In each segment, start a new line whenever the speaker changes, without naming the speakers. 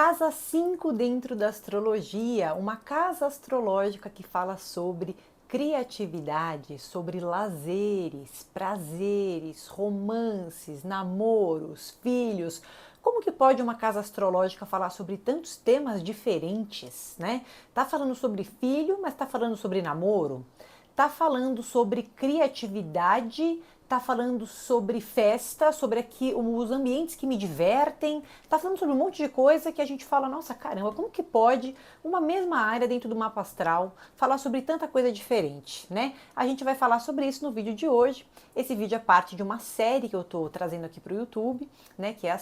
Casa 5 dentro da astrologia, uma casa astrológica que fala sobre criatividade, sobre lazeres, prazeres, romances, namoros, filhos. Como que pode uma casa astrológica falar sobre tantos temas diferentes, né? Tá falando sobre filho, mas tá falando sobre namoro, tá falando sobre criatividade, tá falando sobre festa, sobre aqui os ambientes que me divertem, tá falando sobre um monte de coisa que a gente fala, nossa, caramba, como que pode uma mesma área dentro do mapa astral falar sobre tanta coisa diferente, né? A gente vai falar sobre isso no vídeo de hoje. Esse vídeo é parte de uma série que eu tô trazendo aqui pro YouTube, né, que é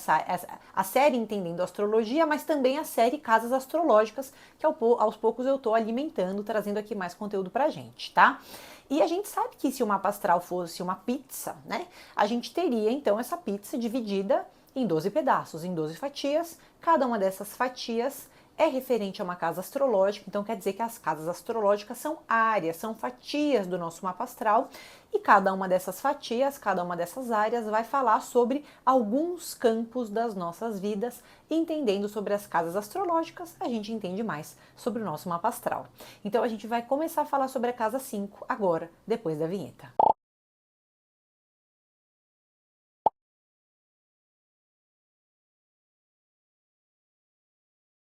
a série Entendendo Astrologia, mas também a série Casas Astrológicas, que aos poucos eu tô alimentando, trazendo aqui mais conteúdo pra gente, tá? E a gente sabe que se o mapa astral fosse uma pizza, né, a gente teria então essa pizza dividida em 12 pedaços, em 12 fatias. Cada uma dessas fatias é referente a uma casa astrológica, então quer dizer que as casas astrológicas são áreas, são fatias do nosso mapa astral, e cada uma dessas fatias, cada uma dessas áreas vai falar sobre alguns campos das nossas vidas. Entendendo sobre as casas astrológicas, a gente entende mais sobre o nosso mapa astral. Então a gente vai começar a falar sobre a casa 5 agora, depois da vinheta.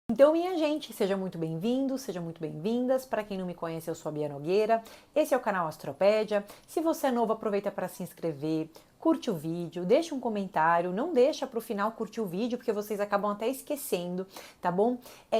Então, minha gente, seja muito bem-vindo, seja muito bem-vindas. Para quem não me conhece, eu sou a Bia Nogueira. Esse é o canal Astropédia. Se você é novo, aproveita para se inscrever, curte o vídeo, deixa um comentário, não deixa para o final curtir o vídeo, porque vocês acabam até esquecendo, tá bom?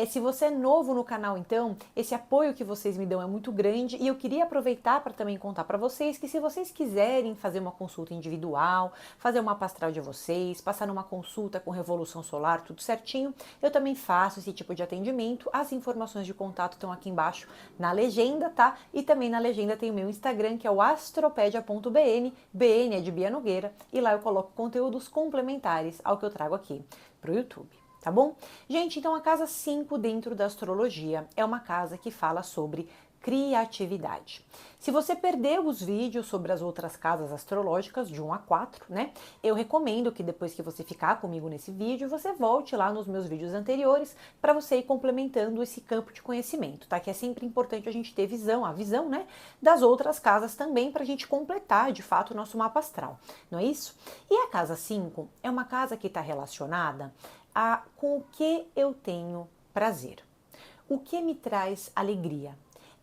Se você é novo no canal, então, esse apoio que vocês me dão é muito grande, e eu queria aproveitar para também contar para vocês que se vocês quiserem fazer uma consulta individual, fazer uma mapa astral de vocês, passar numa consulta com revolução solar, tudo certinho, eu também faço esse tipo de atendimento. As informações de contato estão aqui embaixo na legenda, tá? E também na legenda tem o meu Instagram, que é o astropedia.bn, BN é de Bia Nogueira, e lá eu coloco conteúdos complementares ao que eu trago aqui pro YouTube, tá bom? Gente, então a casa 5 dentro da astrologia é uma casa que fala sobre criatividade. Se você perdeu os vídeos sobre as outras casas astrológicas, de 1 a 4, né? Eu recomendo que depois que você ficar comigo nesse vídeo, você volte lá nos meus vídeos anteriores para você ir complementando esse campo de conhecimento, tá? Que é sempre importante a gente ter a visão, né, das outras casas também, para a gente completar, de fato, o nosso mapa astral, não é isso? E a casa 5 é uma casa que está relacionada com o que eu tenho prazer, o que me traz alegria.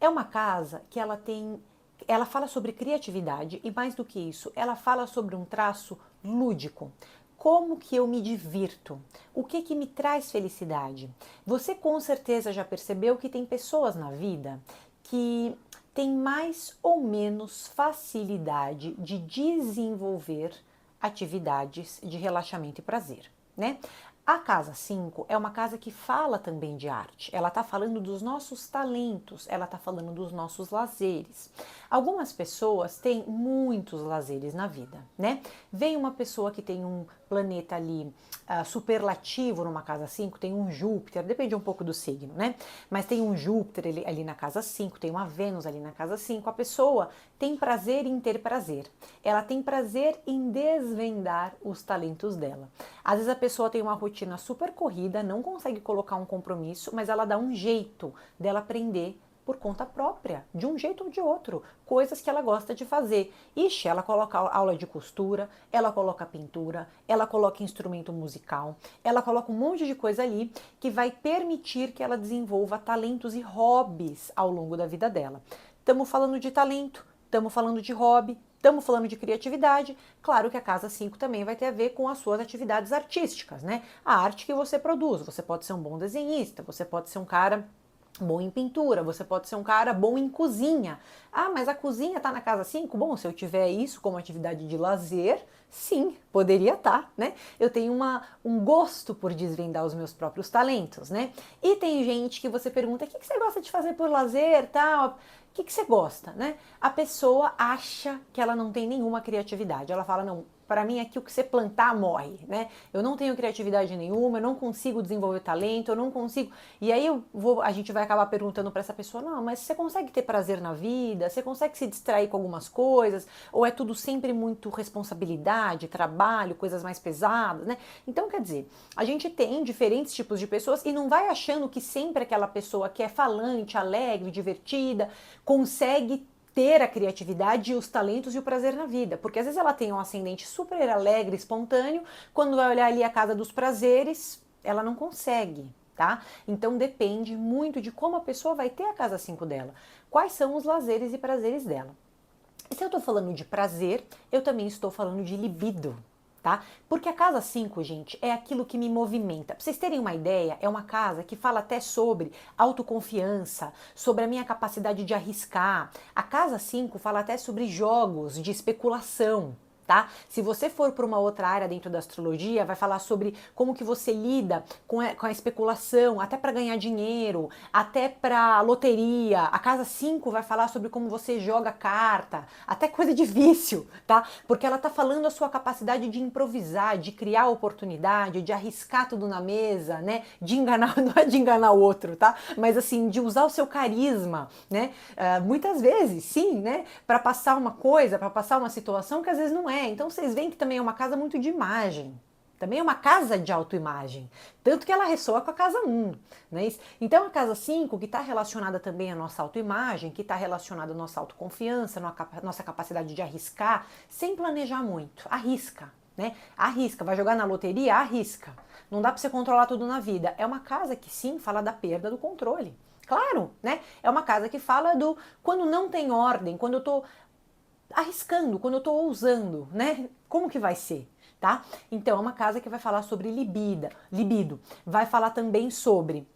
É uma casa que ela fala sobre criatividade e, mais do que isso, ela fala sobre um traço lúdico. Como que eu me divirto? O que que me traz felicidade? Você com certeza já percebeu que tem pessoas na vida que têm mais ou menos facilidade de desenvolver atividades de relaxamento e prazer, né? A casa 5 é uma casa que fala também de arte. Ela está falando dos nossos talentos, ela está falando dos nossos lazeres. Algumas pessoas têm muitos lazeres na vida, né? Vem uma pessoa que tem um planeta ali superlativo numa casa 5, tem um Júpiter, depende um pouco do signo, né? Mas tem um Júpiter ali na casa 5, tem uma Vênus ali na casa 5. A pessoa tem prazer em ter prazer. Ela tem prazer em desvendar os talentos dela. Às vezes a pessoa tem uma rotina super corrida, não consegue colocar um compromisso, mas ela dá um jeito dela aprender por conta própria, de um jeito ou de outro, coisas que ela gosta de fazer. Ixi, ela coloca aula de costura, ela coloca pintura, ela coloca instrumento musical, ela coloca um monte de coisa ali que vai permitir que ela desenvolva talentos e hobbies ao longo da vida dela. Estamos falando de talento, estamos falando de hobby, estamos falando de criatividade. Claro que a casa 5 também vai ter a ver com as suas atividades artísticas, né? A arte que você produz. Você pode ser um bom desenhista, você pode ser um cara bom em pintura, você pode ser um cara bom em cozinha. Ah, mas a cozinha tá na casa 5? Bom, se eu tiver isso como atividade de lazer, sim, poderia estar, né? Eu tenho um gosto por desvendar os meus próprios talentos, né? E tem gente que você pergunta, o que você gosta de fazer por lazer, tal? O que você gosta, né? A pessoa acha que ela não tem nenhuma criatividade. Ela fala, não, para mim aqui o que você plantar morre, né? Eu não tenho criatividade nenhuma, eu não consigo desenvolver talento, eu não consigo. E aí a gente vai acabar perguntando para essa pessoa, não, mas você consegue ter prazer na vida? Você consegue se distrair com algumas coisas? Ou é tudo sempre muito responsabilidade, trabalho, coisas mais pesadas, né? Então, quer dizer, a gente tem diferentes tipos de pessoas e não vai achando que sempre aquela pessoa que é falante, alegre, divertida, consegue ter a criatividade e os talentos e o prazer na vida, porque às vezes ela tem um ascendente super alegre, espontâneo, quando vai olhar ali a casa dos prazeres, ela não consegue, tá? Então depende muito de como a pessoa vai ter a casa 5 dela, quais são os lazeres e prazeres dela. E se eu tô falando de prazer, eu também estou falando de libido, tá? Porque a casa 5, gente, é aquilo que me movimenta. Pra vocês terem uma ideia, é uma casa que fala até sobre autoconfiança, sobre a minha capacidade de arriscar. A casa 5 fala até sobre jogos de especulação. Tá? Se você for para uma outra área dentro da astrologia, vai falar sobre como que você lida com a especulação, até para ganhar dinheiro, até para loteria. A casa 5 vai falar sobre como você joga carta, até coisa de vício, tá? Porque ela tá falando a sua capacidade de improvisar, de criar oportunidade, de arriscar tudo na mesa, né? De enganar, não é de enganar o outro, tá? Mas assim, de usar o seu carisma, né? Muitas vezes, sim, né? Para passar uma coisa, para passar uma situação que às vezes não é. Então vocês veem que também é uma casa muito de imagem. Também é uma casa de autoimagem. Tanto que ela ressoa com a casa 1. Né? Então a casa 5, que está relacionada também à nossa autoimagem, que está relacionada à nossa autoconfiança, nossa capacidade de arriscar, sem planejar muito. Arrisca. Né? Arrisca. Vai jogar na loteria? Arrisca. Não dá para você controlar tudo na vida. É uma casa que sim fala da perda do controle. Claro, né? É uma casa que fala do quando não tem ordem, quando eu tô arriscando, quando eu tô ousando, né? Como que vai ser, tá? Então é uma casa que vai falar sobre libido, vai falar também sobre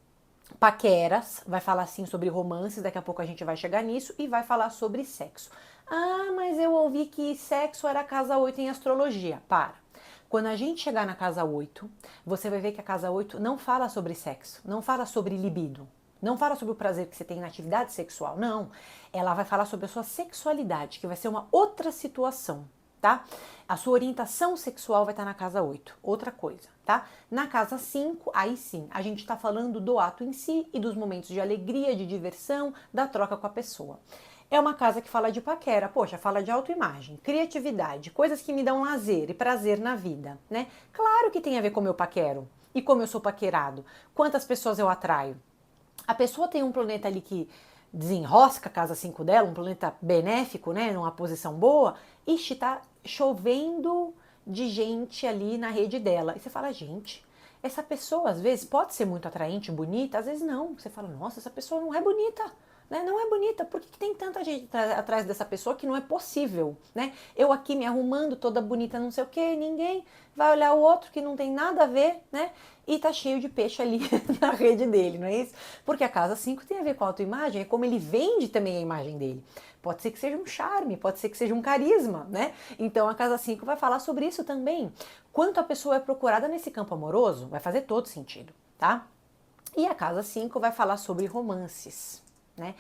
paqueras, vai falar assim sobre romances, daqui a pouco a gente vai chegar nisso, e vai falar sobre sexo. Ah, mas eu ouvi que sexo era a casa 8 em astrologia. Para. Quando a gente chegar na casa 8, você vai ver que a casa 8 não fala sobre sexo, não fala sobre libido. Não fala sobre o prazer que você tem na atividade sexual, não. Ela vai falar sobre a sua sexualidade, que vai ser uma outra situação, tá? A sua orientação sexual vai estar na casa 8, outra coisa, tá? Na casa 5, aí sim, a gente tá falando do ato em si e dos momentos de alegria, de diversão, da troca com a pessoa. É uma casa que fala de paquera, poxa, fala de autoimagem, criatividade, coisas que me dão lazer e prazer na vida, né? Claro que tem a ver com o meu paquero e como eu sou paquerado, quantas pessoas eu atraio. A pessoa tem um planeta ali que desenrosca a casa 5 dela, um planeta benéfico, né, numa posição boa, ixi, tá chovendo de gente ali na rede dela. E você fala, gente, essa pessoa às vezes pode ser muito atraente, bonita, às vezes não. Você fala, nossa, essa pessoa não é bonita. Né? Não é bonita, por que tem tanta gente atrás dessa pessoa que não é possível, né? Eu aqui me arrumando toda bonita, não sei o que, ninguém vai olhar o outro que não tem nada a ver, né? E tá cheio de peixe ali na rede dele, não é isso? Porque a casa 5 tem a ver com a autoimagem, é como ele vende também a imagem dele. Pode ser que seja um charme, pode ser que seja um carisma, né? Então a casa 5 vai falar sobre isso também. Quanto a pessoa é procurada nesse campo amoroso, vai fazer todo sentido, tá? E a casa 5 vai falar sobre romances. Né?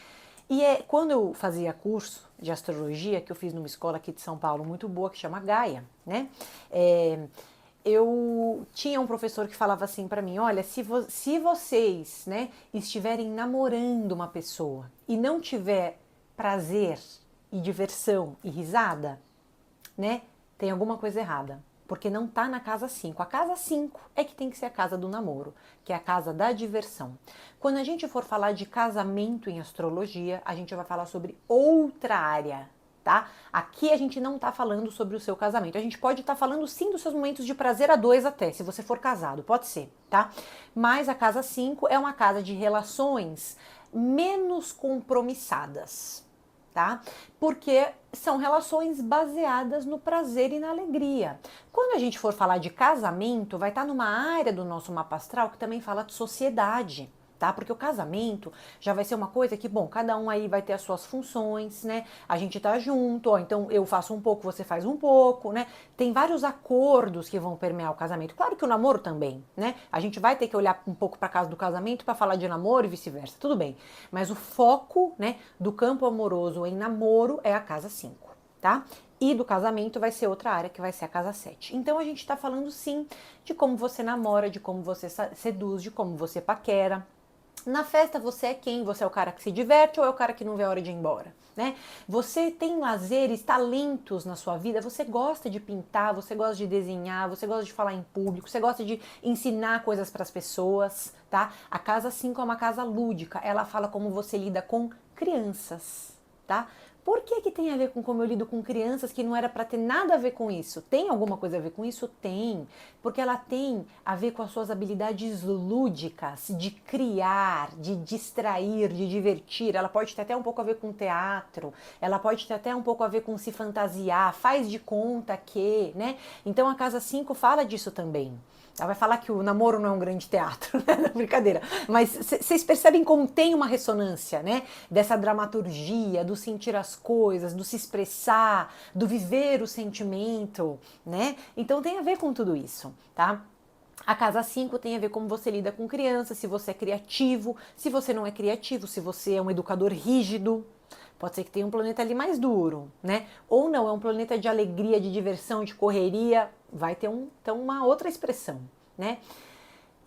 E quando eu fazia curso de astrologia, que eu fiz numa escola aqui de São Paulo muito boa, que chama Gaia, né? Eu tinha um professor que falava assim para mim, olha, se vocês, né, estiverem namorando uma pessoa e não tiver prazer e diversão e risada, né, tem alguma coisa errada. Porque não tá na casa 5. A casa 5 é que tem que ser a casa do namoro, que é a casa da diversão. Quando a gente for falar de casamento em astrologia, a gente vai falar sobre outra área, tá? Aqui a gente não tá falando sobre o seu casamento. A gente pode estar falando sim dos seus momentos de prazer a dois até, se você for casado, pode ser, tá? Mas a casa 5 é uma casa de relações menos compromissadas. Tá? Porque são relações baseadas no prazer e na alegria. Quando a gente for falar de casamento, vai estar numa área do nosso mapa astral que também fala de sociedade. Tá? Porque o casamento já vai ser uma coisa que, bom, cada um aí vai ter as suas funções, né? A gente tá junto, ó, então eu faço um pouco, você faz um pouco, né? Tem vários acordos que vão permear o casamento. Claro que o namoro também, né? A gente vai ter que olhar um pouco para casa do casamento para falar de namoro e vice-versa, tudo bem. Mas o foco, né, do campo amoroso em namoro é a casa 5, tá? E do casamento vai ser outra área, que vai ser a casa 7. Então a gente está falando sim de como você namora, de como você seduz, de como você paquera. Na festa você é quem? Você é o cara que se diverte ou é o cara que não vê a hora de ir embora? Né? Você tem lazeres, talentos na sua vida, você gosta de pintar, você gosta de desenhar, você gosta de falar em público, você gosta de ensinar coisas para as pessoas, tá? A casa 5 é uma casa lúdica, ela fala como você lida com crianças, tá? Por que tem a ver com como eu lido com crianças que não era para ter nada a ver com isso? Tem alguma coisa a ver com isso? Tem. Porque ela tem a ver com as suas habilidades lúdicas, de criar, de distrair, de divertir. Ela pode ter até um pouco a ver com teatro, ela pode ter até um pouco a ver com se fantasiar, faz de conta que, né? Então a casa 5 fala disso também. Ela vai falar que o namoro não é um grande teatro, né? Brincadeira. Mas vocês percebem como tem uma ressonância, né? Dessa dramaturgia, do sentir as coisas, do se expressar, do viver o sentimento, né? Então tem a ver com tudo isso, tá? A casa 5 tem a ver como você lida com crianças, se você é criativo, se você não é criativo, se você é um educador rígido. Pode ser que tenha um planeta ali mais duro, né? Ou não, é um planeta de alegria, de diversão, de correria. Vai ter então uma outra expressão, né?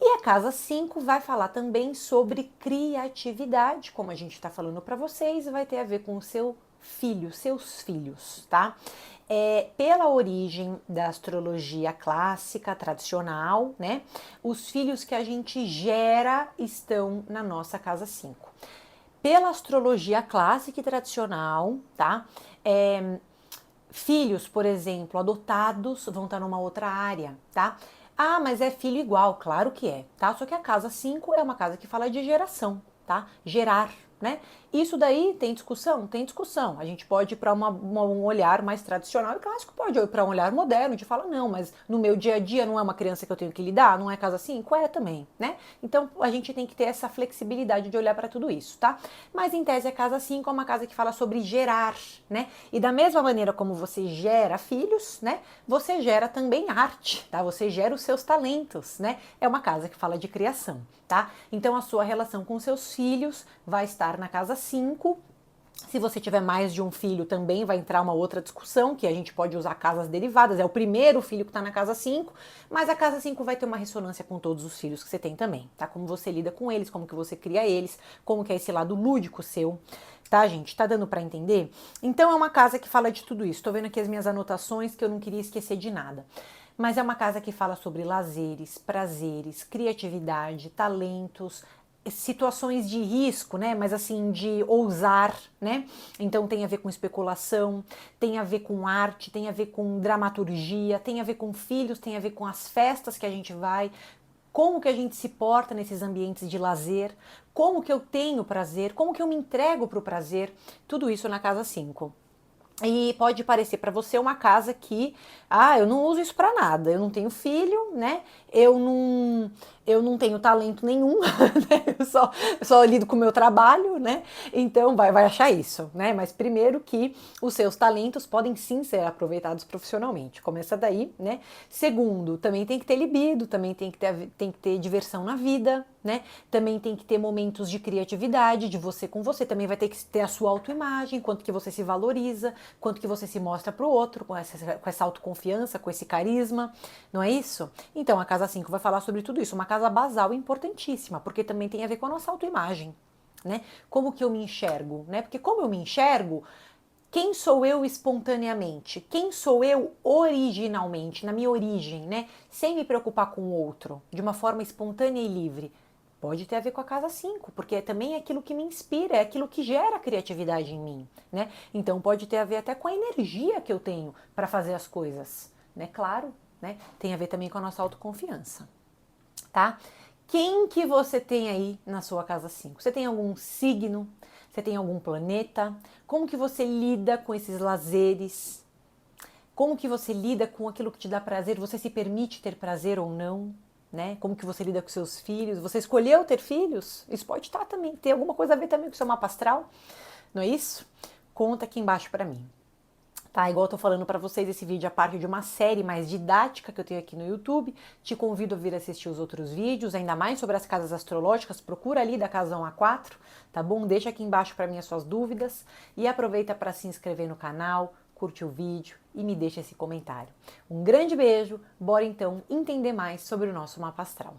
E a casa 5 vai falar também sobre criatividade, como a gente está falando para vocês, vai ter a ver com o seu filho, seus filhos, tá? Pela origem da astrologia clássica, tradicional, né? Os filhos que a gente gera estão na nossa casa 5. Pela astrologia clássica e tradicional, tá? Filhos, por exemplo, adotados vão estar numa outra área, tá? Ah, mas é filho igual, claro que é, tá? Só que a casa 5 é uma casa que fala de geração, tá? Gerar, né? Isso daí tem discussão? Tem discussão. A gente pode ir para um olhar mais tradicional e clássico, pode ir para um olhar moderno, de falar, não, mas no meu dia a dia não é uma criança que eu tenho que lidar, não é casa 5? É também, né? Então a gente tem que ter essa flexibilidade de olhar para tudo isso, tá? Mas em tese a casa 5 é uma casa que fala sobre gerar, né? E da mesma maneira como você gera filhos, né? Você gera também arte, tá? Você gera os seus talentos, né? É uma casa que fala de criação, tá? Então a sua relação com seus filhos vai estar na casa 5. Se você tiver mais de um filho, também vai entrar uma outra discussão, que a gente pode usar casas derivadas. É o primeiro filho que está na casa 5, mas a casa 5 vai ter uma ressonância com todos os filhos que você tem também, tá? Como você lida com eles, como que você cria eles, como que é esse lado lúdico seu, tá, gente? Tá dando para entender? Então é uma casa que fala de tudo isso. Tô vendo aqui as minhas anotações, que eu não queria esquecer de nada. Mas é uma casa que fala sobre lazeres, prazeres, criatividade, talentos, situações de risco, né? Mas assim, de ousar, né? Então tem a ver com especulação, tem a ver com arte, tem a ver com dramaturgia, tem a ver com filhos, tem a ver com as festas que a gente vai, como que a gente se porta nesses ambientes de lazer, como que eu tenho prazer, como que eu me entrego para o prazer, tudo isso na casa 5. E pode parecer para você uma casa que, eu não uso isso para nada, eu não tenho filho, né? Eu não tenho talento nenhum, né? Eu só lido com o meu trabalho, né? Então vai achar isso, né? Mas primeiro que os seus talentos podem sim ser aproveitados profissionalmente. Começa daí, né? Segundo, também tem que ter libido, também tem que ter diversão na vida, né? Também tem que ter momentos de criatividade, de você com você. Também vai ter que ter a sua autoimagem, quanto que você se valoriza, quanto que você se mostra para o outro, com essa autoconfiança, com esse carisma, não é isso? Então a casa 5 vai falar sobre tudo isso, uma casa basal importantíssima, porque também tem a ver com a nossa autoimagem, né? Como que eu me enxergo, né? Porque como eu me enxergo, quem sou eu espontaneamente? Quem sou eu originalmente, na minha origem, né? Sem me preocupar com o outro, de uma forma espontânea e livre. Pode ter a ver com a casa 5, porque também é aquilo que me inspira, é aquilo que gera criatividade em mim, né? Então pode ter a ver até com a energia que eu tenho para fazer as coisas, né? Claro, né? Tem a ver também com a nossa autoconfiança, tá? Quem que você tem aí na sua casa 5? Você tem algum signo? Você tem algum planeta? Como que você lida com esses lazeres? Como que você lida com aquilo que te dá prazer? Você se permite ter prazer ou não? Né? Como que você lida com seus filhos? Você escolheu ter filhos? Isso pode estar também, ter alguma coisa a ver também com o seu mapa astral, não é isso? Conta aqui embaixo para mim. Tá, igual eu tô falando para vocês, esse vídeo é parte de uma série mais didática que eu tenho aqui no YouTube. Te convido a vir assistir os outros vídeos, ainda mais sobre as casas astrológicas. Procura ali da casa 1 a 4, tá bom? Deixa aqui embaixo para mim as suas dúvidas e aproveita para se inscrever no canal, curte o vídeo e me deixa esse comentário. Um grande beijo, bora então entender mais sobre o nosso mapa astral.